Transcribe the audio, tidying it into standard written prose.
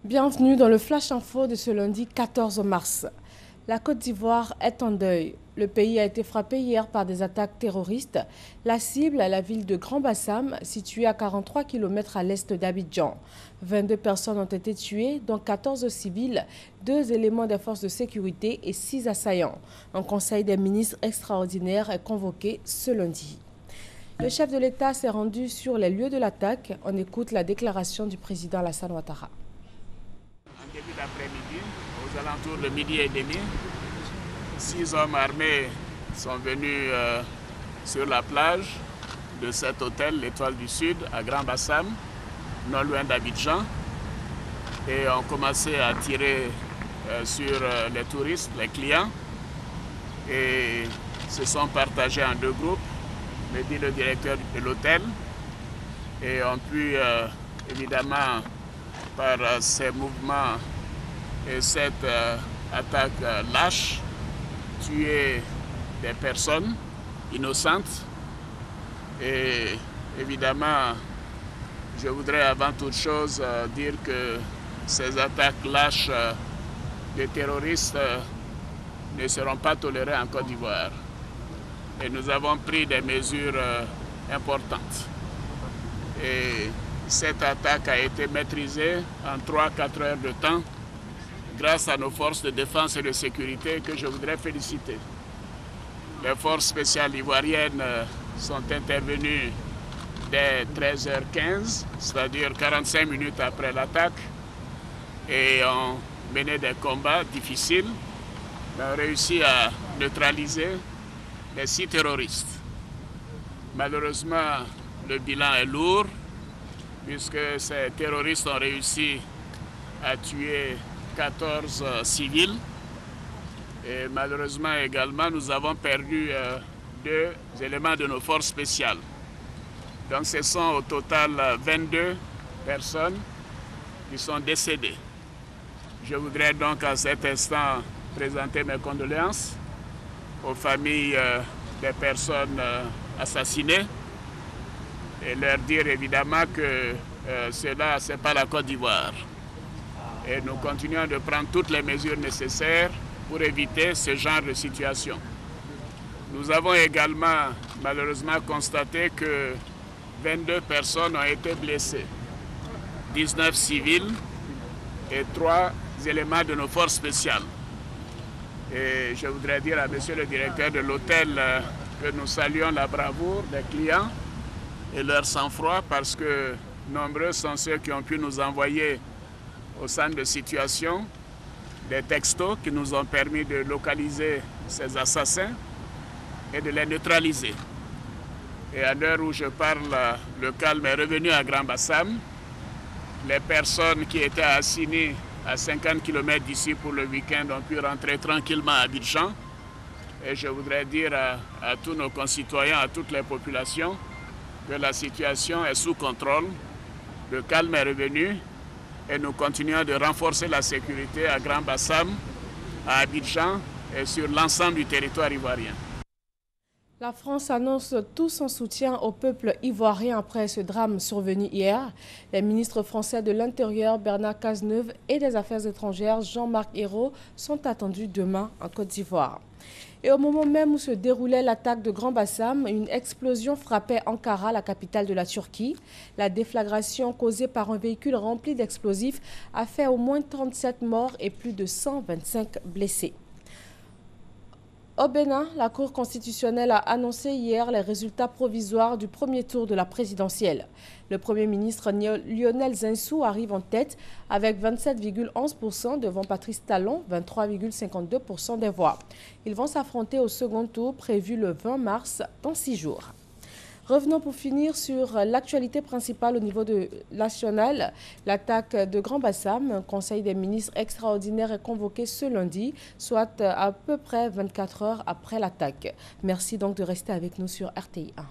Bienvenue dans le Flash Info de ce lundi 14 mars. La Côte d'Ivoire est en deuil. Le pays a été frappé hier par des attaques terroristes. La cible est la ville de Grand Bassam, située à 43 km à l'est d'Abidjan. 22 personnes ont été tuées, dont 14 civils, 2 éléments des forces de sécurité et 6 assaillants. Un conseil des ministres extraordinaire est convoqué ce lundi. Le chef de l'État s'est rendu sur les lieux de l'attaque. On écoute la déclaration du président Alassane Ouattara. En début d'après-midi, aux alentours de midi et demi, 6 hommes armés sont venus sur la plage de cet hôtel, l'Étoile du Sud, à Grand Bassam, non loin d'Abidjan, et ont commencé à tirer sur les touristes, les clients, et se sont partagés en 2 groupes, me dit le directeur de l'hôtel, et ont pu évidemment, par ces mouvements et cette attaque lâche, tuer des personnes innocentes. Et évidemment, je voudrais avant toute chose dire que ces attaques lâches des terroristes ne seront pas tolérées en Côte d'Ivoire. Et nous avons pris des mesures importantes. Et cette attaque a été maîtrisée en 3-4 heures de temps grâce à nos forces de défense et de sécurité que je voudrais féliciter. Les forces spéciales ivoiriennes sont intervenues dès 13h15, c'est-à-dire 45 minutes après l'attaque, et ont mené des combats difficiles, mais ont réussi à neutraliser les 6 terroristes. Malheureusement, le bilan est lourd, puisque ces terroristes ont réussi à tuer 14 civils. Et malheureusement également, nous avons perdu 2 éléments de nos forces spéciales. Donc ce sont au total 22 personnes qui sont décédées. Je voudrais donc à cet instant présenter mes condoléances aux familles des personnes assassinées, et leur dire évidemment que cela, ce n'est pas la Côte d'Ivoire. Et nous continuons de prendre toutes les mesures nécessaires pour éviter ce genre de situation. Nous avons également malheureusement constaté que 22 personnes ont été blessées, 19 civils et 3 éléments de nos forces spéciales. Et je voudrais dire à monsieur le directeur de l'hôtel que nous saluons la bravoure des clients et leur sang-froid, parce que nombreux sont ceux qui ont pu nous envoyer au centre de situation des textos qui nous ont permis de localiser ces assassins et de les neutraliser. Et à l'heure où je parle, le calme est revenu à Grand Bassam. Les personnes qui étaient assignées à 50 km d'ici pour le week-end ont pu rentrer tranquillement à Abidjan. Et je voudrais dire à tous nos concitoyens, à toutes les populations, que la situation est sous contrôle, le calme est revenu et nous continuons de renforcer la sécurité à Grand Bassam, à Abidjan et sur l'ensemble du territoire ivoirien. La France annonce tout son soutien au peuple ivoirien après ce drame survenu hier. Les ministres français de l'Intérieur, Bernard Cazeneuve, et des Affaires étrangères, Jean-Marc Ayrault, sont attendus demain en Côte d'Ivoire. Et au moment même où se déroulait l'attaque de Grand Bassam, une explosion frappait Ankara, la capitale de la Turquie. La déflagration causée par un véhicule rempli d'explosifs a fait au moins 37 morts et plus de 125 blessés. Au Bénin, la Cour constitutionnelle a annoncé hier les résultats provisoires du premier tour de la présidentielle. Le Premier ministre Lionel Zinsou arrive en tête avec 27,11% devant Patrice Talon, 23,52% des voix. Ils vont s'affronter au second tour prévu le 20 mars dans 6 jours. Revenons pour finir sur l'actualité principale au niveau national. L'attaque de Grand Bassam, un conseil des ministres extraordinaire est convoqué ce lundi, soit à peu près 24 heures après l'attaque. Merci donc de rester avec nous sur RTI 1.